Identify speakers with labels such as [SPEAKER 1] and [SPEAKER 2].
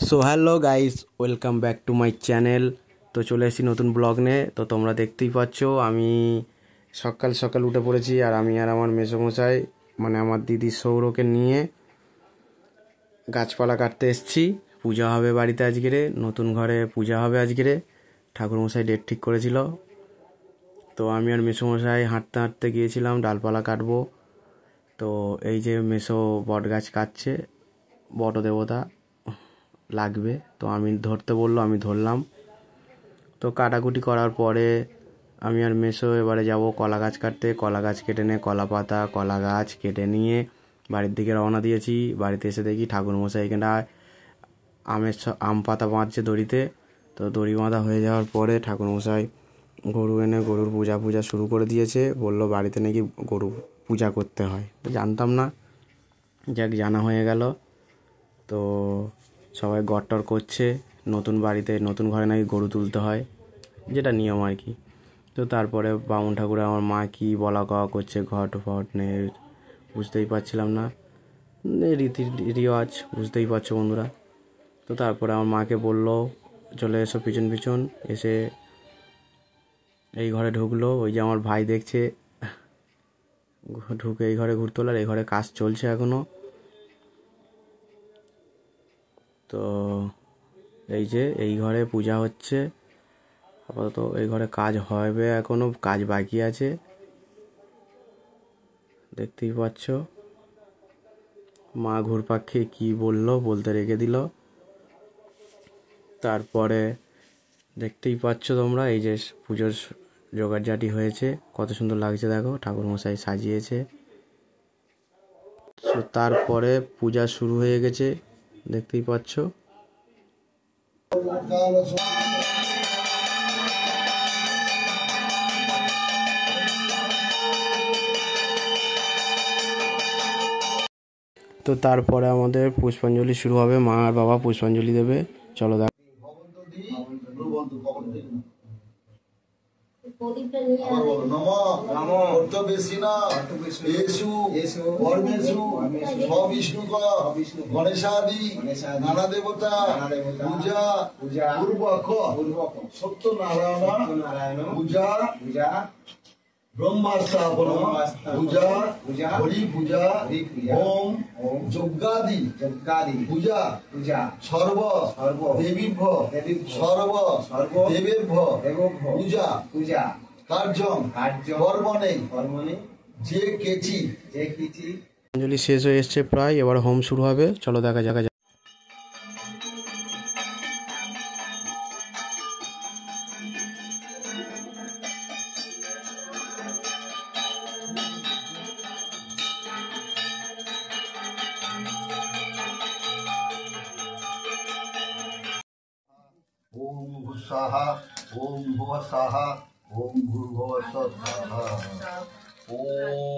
[SPEAKER 1] So hello guys, welcome back to my channel. তো চলে এসেছি নতুন ব্লগ নিয়ে। তো তোমরা দেখতেই পাচ্ছ আমি সকাল সকাল উঠে পড়েছি, আর আমি আর আমার মেসোমশাই মানে আমার দিদি সৌরকে নিয়ে গাছপালা কাটতে এসেছি। পূজা হবে বাড়িতে আজকেরে, নতুন ঘরে পূজা হবে আজকেরে। ঠাকুরমশাই ডেট ঠিক করেছিল। তো আমি আর মেসোমশাই হাঁটতে হাঁটতে গিয়েছিলাম ডালপালা কাটবো। তো এই যে মেসো বট গাছ কাটছে, বট দেবতা লাগবে, তো আমি ধরতে বললো, আমি ধরলাম। তো কাটাকুটি করার পরে আমি আর মেসো এবারে যাব কলা গাছ কাটতে। কলা গাছ কেটে নিয়ে কলা পাতা কলা গাছ কেটে নিয়ে বাড়ির দিকে রওনা দিয়েছি। বাড়িতে এসে দেখি ঠাকুরমশাই এখানে আম পাতা বাঁধছে দড়িতে। তো দড়ি বাঁধা হয়ে যাওয়ার পরে ঠাকুরমশাই গরু এনে গরুর পূজা শুরু করে দিয়েছে। বললো বাড়িতে নাকি গরু পূজা করতে হয়, তো জানতাম না, যাক জানা হয়ে গেল। তো সবাই গট্টর করছে, নতুন বাড়িতে নতুন ঘরে নাকি গরু তুলতে হয়, যেটা নিয়ম আর কি। তো তারপরে বামুন ঠাকুরে আমার মা কি বলা কওয়া করছে, ঘট ফট নিয়ে বুঝতেই পারছিলাম না, রীতি রেওয়াজ বুঝতেই পারছো বন্ধুরা। তো তারপরে আমার মাকে বললো চলে এসো পিছন পিছন, এসে এই ঘরে ঢুকলো। ওই যে আমার ভাই দেখছে, ঢুকে এই ঘরে ঘুরতে হলো। আর এই ঘরে কাজ চলছে এখনও। তো এই যে এই ঘরে পূজা হচ্ছে আপাতত, এই ঘরে কাজ হবে, এখনো কাজ বাকি আছে, দেখতেই পাচ্ছ। মা ঘুরপাক খেয়ে কী বলতে রেখে দিল। তারপরে দেখতেই পাচ্ছ তোমরা, এই যে পুজোর জোগাড়জাটি হয়েছে, কত সুন্দর লাগছে দেখো, ঠাকুরমশাই সাজিয়েছে। তো তারপরে পূজা শুরু হয়ে গেছে, দেখতেই পাচ্ছ। তো তারপরে আমাদের পুষ্পাঞ্জলি শুরু হবে, মা আর বাবা পুষ্পাঞ্জলি দেবে। চলো দেখ।
[SPEAKER 2] গণেশাদি নানা দেবতা পূজা পূর্বক সত্যনারায়ণ পূজা ব্রহ্মাস্থাপন পূজা হরি পূজা ওম যজ্ঞাদি পূজা সর্ব দেবীভ্য সর্ব দেবেভ্য পূজা কার্যং কর্মণে যে কেচি।
[SPEAKER 1] পুষ্পাঞ্জলি শেষ হয়ে এসছে প্রায়, এবার হোম শুরু হবে। চলো দেখা যাক।
[SPEAKER 2] ওম ভূষাহ ওম ভুবস্বাহা ওম ভূর্ভুবস্বঃ স্বাহা। ওম